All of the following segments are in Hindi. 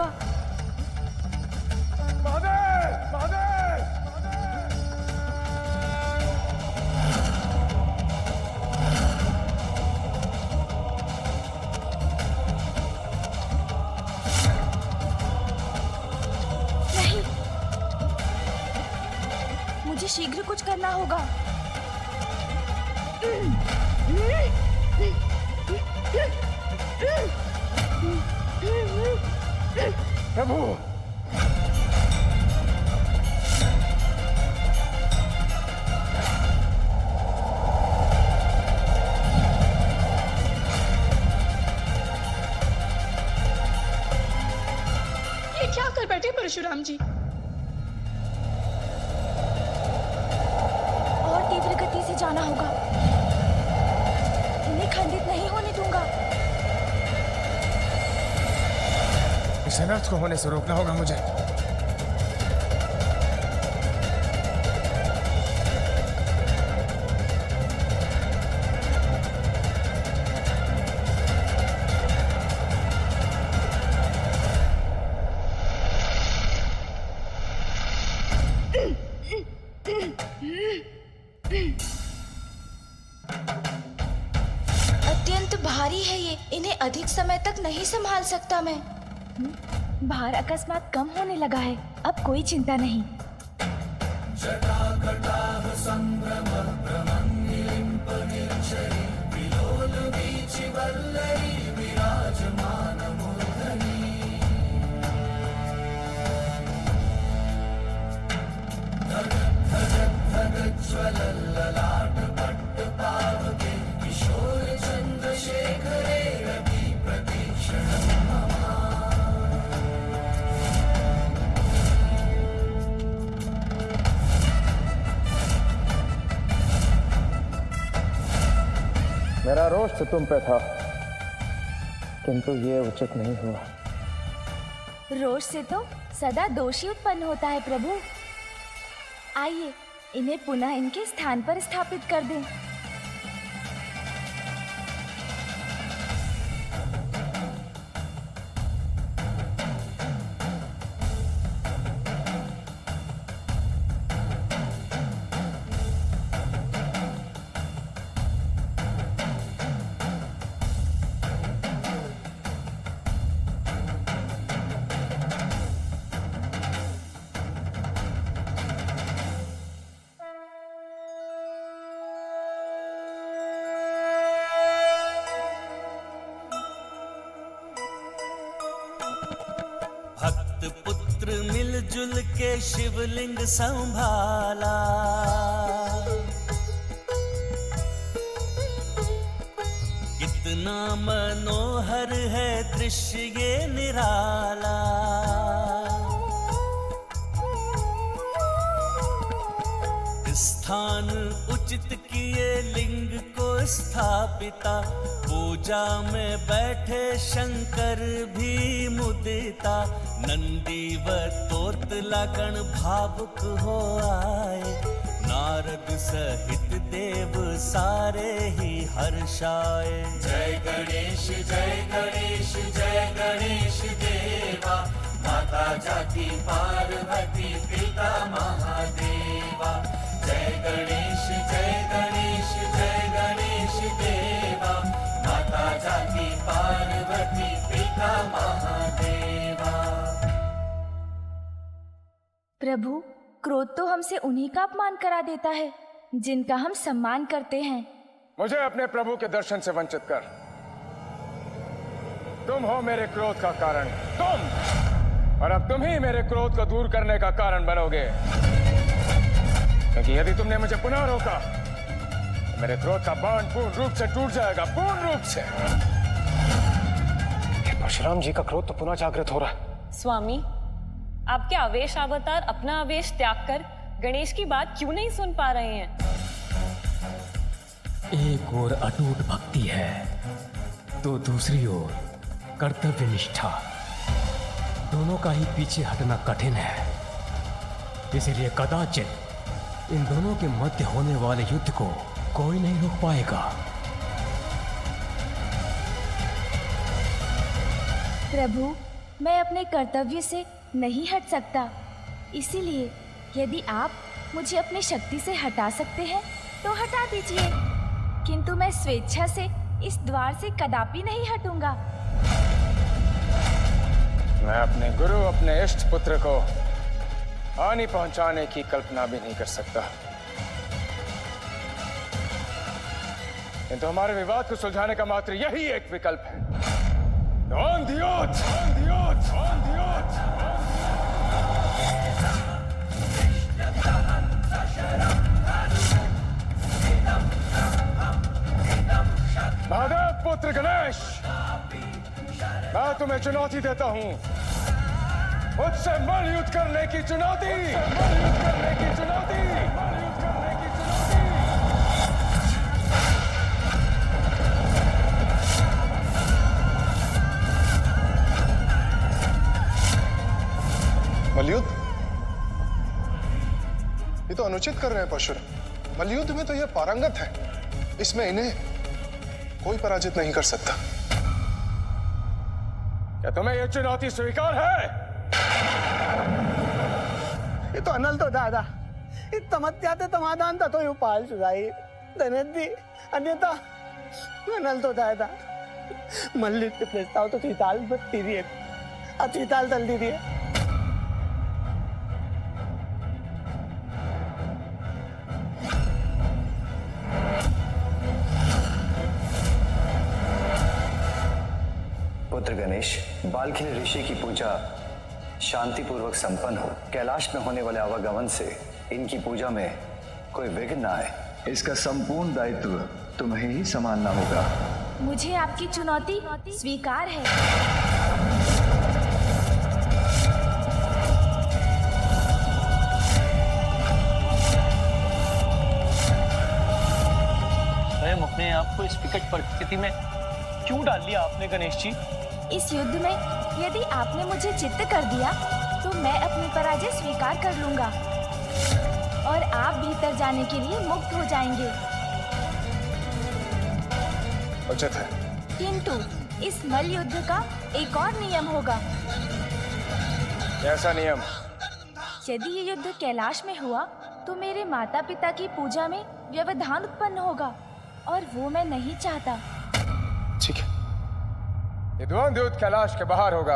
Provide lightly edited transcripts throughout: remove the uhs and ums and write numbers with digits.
होगा। महादेव! महादेव! नहीं, मुझे शीघ्र कुछ करना होगा। प्रभु! ये क्या कर बैठे परशुराम जी? और तीव्र गति से जाना होगा, इन्हें खंडित नहीं होने दूंगा। इस अनर्थ को होने से रोकना होगा मुझे। अत्यंत भारी है ये, इन्हें अधिक समय तक नहीं संभाल सकता मैं। भार अकस्मात कम होने लगा है, अब कोई चिंता नहीं। मेरा रोष तो तुम पे था, किंतु ये उचित नहीं हुआ। रोष से तो सदा दोषी उत्पन्न होता है प्रभु। आइए, इन्हें पुनः इनके स्थान पर स्थापित कर दें। भक्त पुत्र मिलजुल के शिवलिंग संभाला, कितना मनोहर है दृश्य ये निराला। स्थान उचित किए लिंग को स्थापिता, पूजा में बैठे शंकर भी मुदिता। नंदी व तोतला गण भावुक हो आए, नारद सहित देव सारे ही हर्षाए। जय गणेश जय गणेश जय गणेश देवा, माता जाति पार्वती पिता महादेवा। जय गणेश जय गणेश जय गणेश देवा, माता जाति पार्वती पिता महादेवा। प्रभु, क्रोध तो हमसे उन्हीं का अपमान करा देता है जिनका हम सम्मान करते हैं। मुझे अपने प्रभु के दर्शन से वंचित कर। तुम हो मेरे क्रोध का कारण, तुम, और अब तुम ही मेरे क्रोध को दूर करने का कारण बनोगे। क्योंकि यदि तुमने मुझे पुनः रोका तो मेरे क्रोध का बाण पूर्ण रूप से टूट जाएगा, पूर्ण रूप से। परशुराम जी का क्रोध तो पुनः जागृत हो रहा है। स्वामी, आपके आवेश अवतार अपना आवेश त्याग कर गणेश की बात क्यों नहीं सुन पा रहे हैं? एक ओर अटूट भक्ति है तो दूसरी ओर कर्तव्य निष्ठा, दोनों का ही पीछे हटना कठिन है। इसलिए कदाचित इन दोनों के मध्य होने वाले युद्ध को कोई नहीं रोक पाएगा। प्रभु, मैं अपने कर्तव्य से नहीं हट सकता। इसीलिए यदि आप मुझे अपनी शक्ति से हटा सकते हैं तो हटा दीजिए, किंतु मैं स्वेच्छा से इस द्वार से कदापि नहीं हटूंगा। मैं अपने गुरु, अपने इष्ट पुत्र को हानि पहुंचाने की कल्पना भी नहीं कर सकता, किंतु हमारे विवाद को सुलझाने का मात्र यही एक विकल्प है। On the oath! On the oath! On the oath! Mahadev पुत्र गणेश, मैं तुम्हें चुनौती देता हूं। मुझसे मल युद्ध करने की चुनौती, मल युद्ध करने की चुनौती, मल युद्ध करने की चुनौती। मलयुद्ध? ये तो अनुचित कर रहे हैं परशुराम। मलयुद्ध में तो ये पारंगत है, इसमें इन्हें कोई पराजित नहीं कर सकता। क्या तुम्हें यह चुनौती स्वीकार है? ये तो अनल तो दादा, तमत्या ते समाधान था तो उपाल सुधाई धनदी अन्यथा अनल तो दादा मल्लित प्रस्ताव तो त्रिताल बत्ती दिए, त्रिताल तल दी दिए। पुत्र गणेश, बालखिल ऋषि की पूजा शांतिपूर्वक संपन्न हो। कैलाश में होने वाले आवागमन से इनकी पूजा में कोई विघ्न न आए, इसका संपूर्ण दायित्व तुम्हें ही संभालना होगा। मुझे आपकी चुनौती स्वीकार है। स्वयं अपने आप को इस विकट परिस्थिति में क्यों डाल लिया आपने गणेश जी? इस युद्ध में यदि आपने मुझे चित्त कर दिया तो मैं अपनी पराजय स्वीकार कर लूंगा और आप भीतर जाने के लिए मुक्त हो जाएंगे। उचित है। किंतु इस मल्ल युद्ध का एक और नियम होगा। कैसा नियम? यदि ये युद्ध कैलाश में हुआ तो मेरे माता पिता की पूजा में व्यवधान उत्पन्न होगा और वो मैं नहीं चाहता। ठीक है। ये द्वंद्व युद्ध कैलाश के बाहर होगा।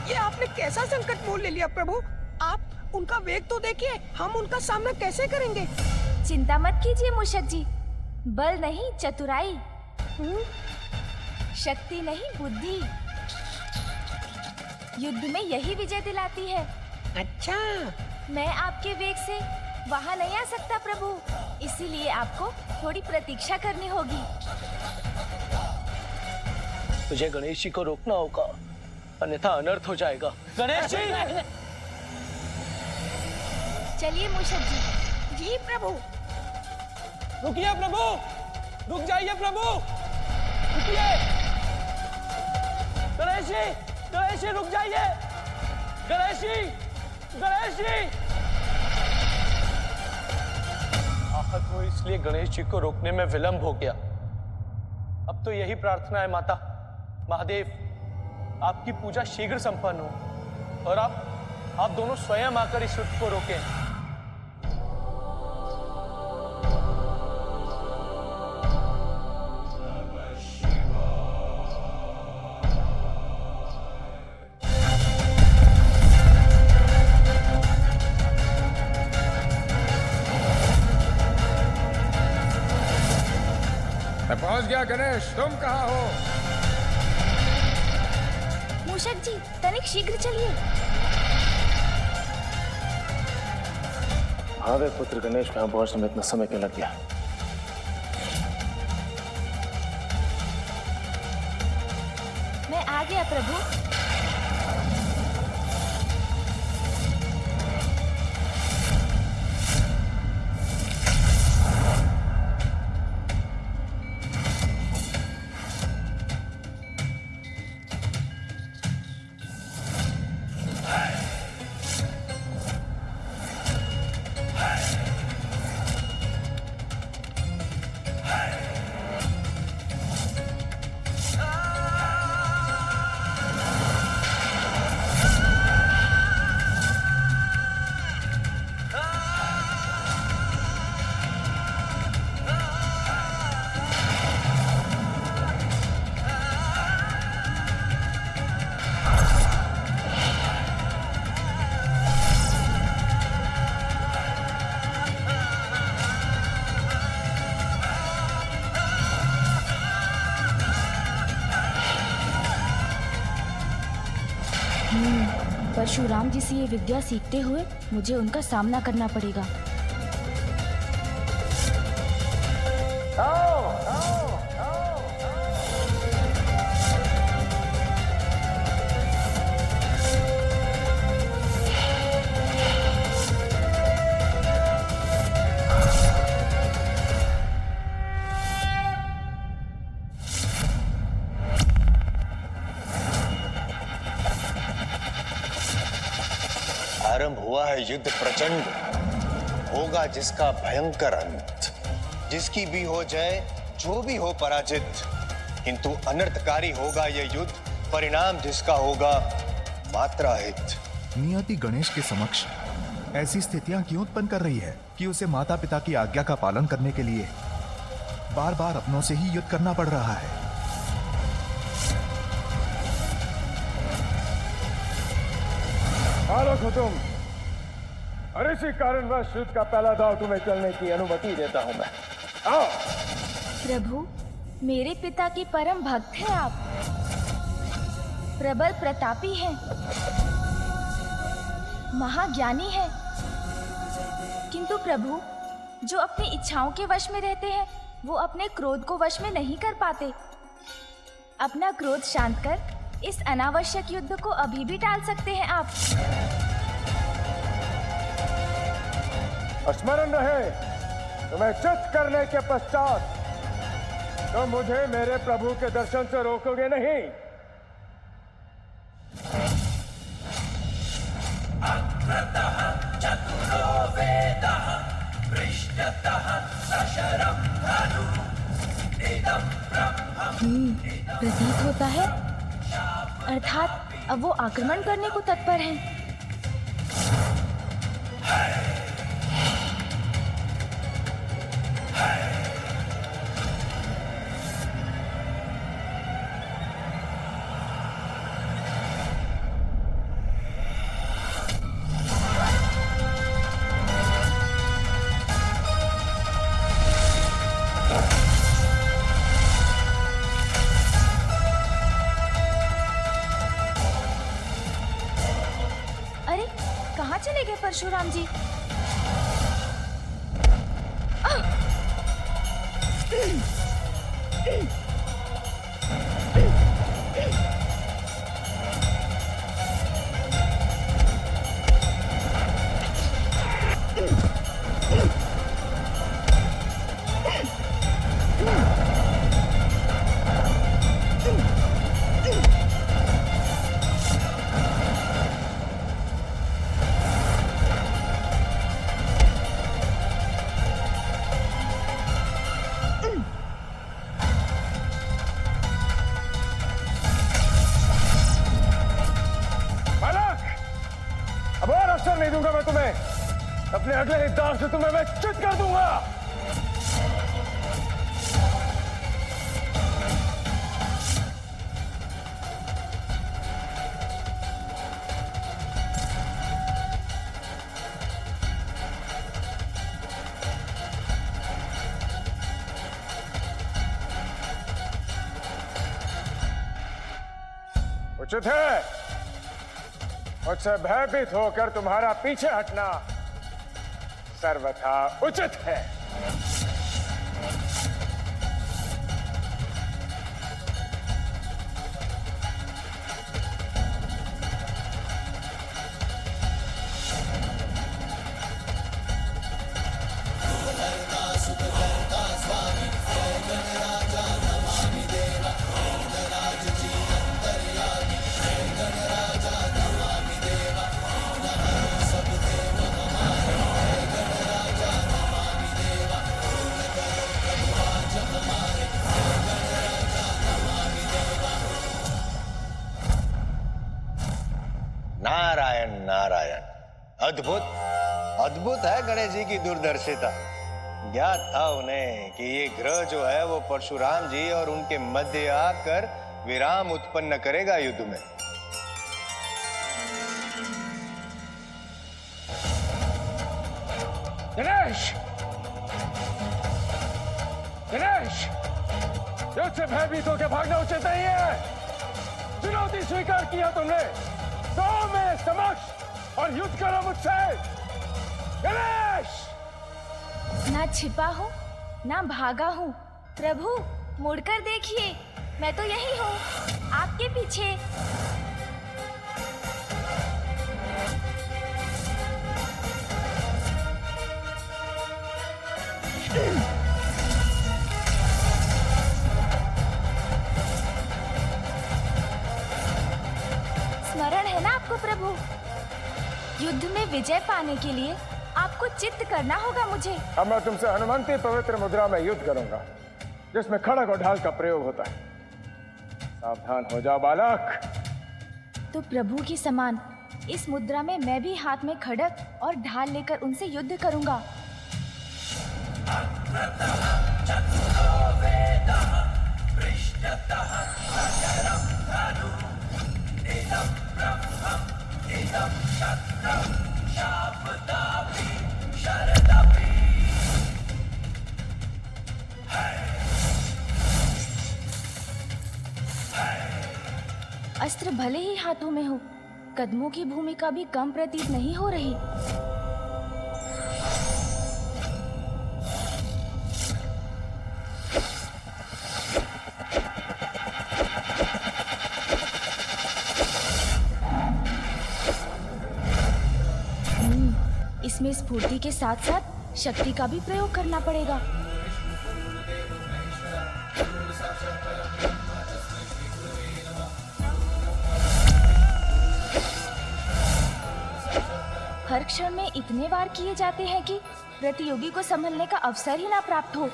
ये आपने कैसा संकट मोल ले लिया प्रभु? आप उनका वेग तो देखिए, हम उनका सामना कैसे करेंगे? चिंता मत कीजिए मूषक जी, बल नहीं चतुराई, शक्ति नहीं बुद्धि युद्ध में यही विजय दिलाती है। अच्छा, मैं आपके वेग से वहां नहीं आ सकता प्रभु, इसीलिए आपको थोड़ी प्रतीक्षा करनी होगी। तुझे गणेश जी को रोकना होगा, अन्यथा अनर्थ हो जाएगा। गणेश जी! चलिए मूषक जी। जी प्रभु। रुकिए प्रभु, रुक जाइए प्रभु, रुकिए। गणेश जी, गणेश जी रुक जाइए। गणेश जी, गणेश जी। आहत हो इसलिए गणेश जी को रोकने में विलंब हो गया। अब तो यही प्रार्थना है माता महादेव, आपकी पूजा शीघ्र संपन्न हो और आप दोनों स्वयं आकर इस युद्ध को रोकें। मैं पहुंच गया गणेश, तुम कहाँ हो? मूषक जी तनिक शीघ्र चलिए। भावे पुत्र गणेश कहाँ पहुंचने में इतना समय क्यों लग गया? मैं आ गया प्रभु। परशुराम जी से ये विद्या सीखते हुए मुझे उनका सामना करना पड़ेगा। आओ, आओ, आओ, आरंभ हुआ है युद्ध प्रचंड, होगा जिसका भयंकर अंत। जिसकी भी हो जय, जो भी हो पराजित, किंतु अनर्थकारी होगा यह युद्ध, परिणाम जिसका होगा मात्रा हित। नियति गणेश के समक्ष ऐसी स्थितियां क्यों उत्पन्न कर रही है कि उसे माता पिता की आज्ञा का पालन करने के लिए बार बार अपनों से ही युद्ध करना पड़ रहा है। आलोक हो तुम, और इसी कारणवश युद्ध का पहला दांव तुम्हें चलने की अनुमति देता हूं मैं। आओ। प्रभु, मेरे पिता की परम भक्त हैं आप, प्रबल प्रतापी हैं, महाज्ञानी हैं। किंतु प्रभु, जो अपनी इच्छाओं के वश में रहते हैं वो अपने क्रोध को वश में नहीं कर पाते। अपना क्रोध शांत कर इस अनावश्यक युद्ध को अभी भी टाल सकते हैं आप। स्मरण रहे, तुम्हें चित करने के पश्चात तुम मुझे मेरे प्रभु के दर्शन से रोकोगे नहीं। चतुरो वेदः पृष्ठतः सशरं धनु इदं ब्रह्मम्। प्रतीत होता है, अर्थात अब वो आक्रमण करने को तत्पर हैं। अरे, कहाँ चले गए परशुराम जी? नहीं दूंगा मैं तुम्हें, अपने अगले ही दांव से तुम्हें मैं चित कर दूंगा। उचित है, मुझसे भयभीत होकर तुम्हारा पीछे हटना सर्वथा उचित है। नारायण नारायण, अद्भुत अद्भुत है गणेश जी की दूरदर्शिता। ज्ञात था उन्हें कि ये ग्रह जो है वो परशुराम जी और उनके मध्य आकर विराम उत्पन्न करेगा युद्ध में। गणेश, गणेश, युद्ध से भयभीत होकर भागना उचित नहीं है। चुनौती स्वीकार किया तुमने, तो मेरे समक्ष और युद्ध करो मुझसे। गणेश! ना छिपा हूँ ना भागा हूँ। प्रभु मुड़कर देखिए, मैं तो यही हूँ, आपके पीछे। स्मरण है ना आपको प्रभु? युद्ध में विजय पाने के लिए आपको चित्त करना होगा मुझे। अब मैं तुमसे हनुमंती पवित्र मुद्रा में युद्ध करूंगा, जिसमें खड़ग और ढाल का प्रयोग होता है। सावधान हो जाओ बालक। तो प्रभु की समान इस मुद्रा में मैं भी हाथ में खड़ग और ढाल लेकर उनसे युद्ध करूंगा। अस्त्र भले ही हाथों में हो, कदमों की भूमिका भी कम प्रतीत नहीं हो रही। इसमें स्फूर्ति के साथ साथ शक्ति का भी प्रयोग करना पड़ेगा। हर क्षण में इतने वार किए जाते हैं कि प्रतियोगी को संभलने का अवसर ही ना प्राप्त हो।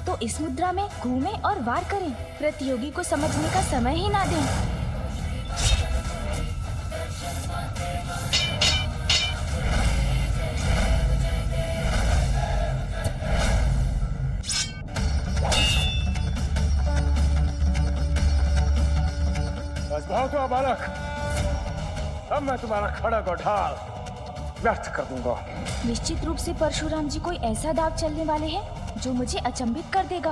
तो इस मुद्रा में घूमें और वार करें, प्रतियोगी को समझने का समय ही ना दें। बस बहुत हुआ बालक, अब मैं तुम्हारा खड़ग और ढाल व्यर्थ कर दूंगा। निश्चित रूप से परशुराम जी कोई ऐसा दाग चलने वाले हैं जो मुझे अचंभित कर देगा।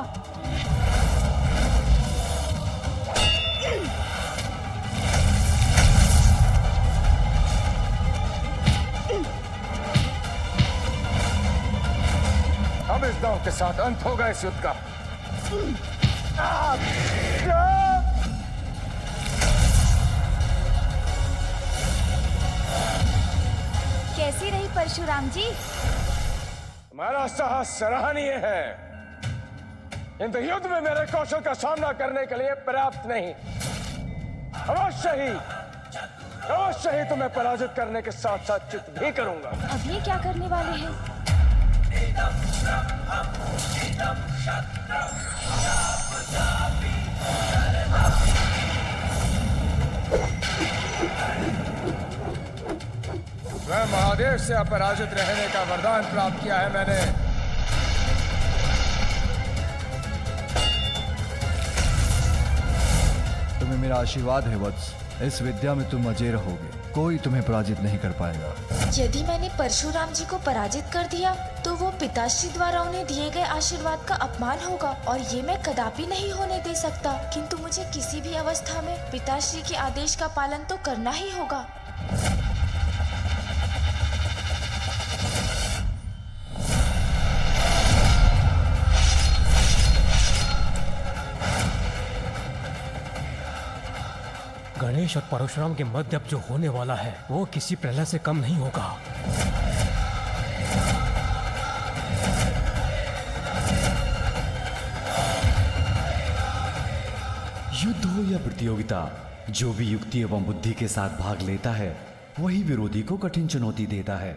अब इस दांव के साथ अंत होगा इस युद्ध का। कैसी रही परशुराम जी? तुम्हारा साहस सराहनीय है, किंतु युद्ध में मेरे कौशल का सामना करने के लिए पर्याप्त नहीं। अवश्य ही तुम्हें पराजित करने के साथ साथ चित भी करूंगा। अब ये क्या करने वाले हैं? मैं महादेव से अपराजित रहने का वरदान प्राप्त किया है मैंने। तुम्हें मेरा आशीर्वाद है वत्स। इस विद्या में तुम अजय रहोगे, कोई तुम्हें पराजित नहीं कर पाएगा। यदि मैंने परशुराम जी को पराजित कर दिया तो वो पिताश्री द्वारा उन्हें दिए गए आशीर्वाद का अपमान होगा और ये मैं कदापि नहीं होने दे सकता। किंतु मुझे किसी भी अवस्था में पिताश्री के आदेश का पालन तो करना ही होगा। गणेश और परशुराम के मध्य अब जो होने वाला है वो किसी प्रलय से कम नहीं होगा। युद्ध हो या प्रतियोगिता, जो भी युक्ति एवं बुद्धि के साथ भाग लेता है वही विरोधी को कठिन चुनौती देता है।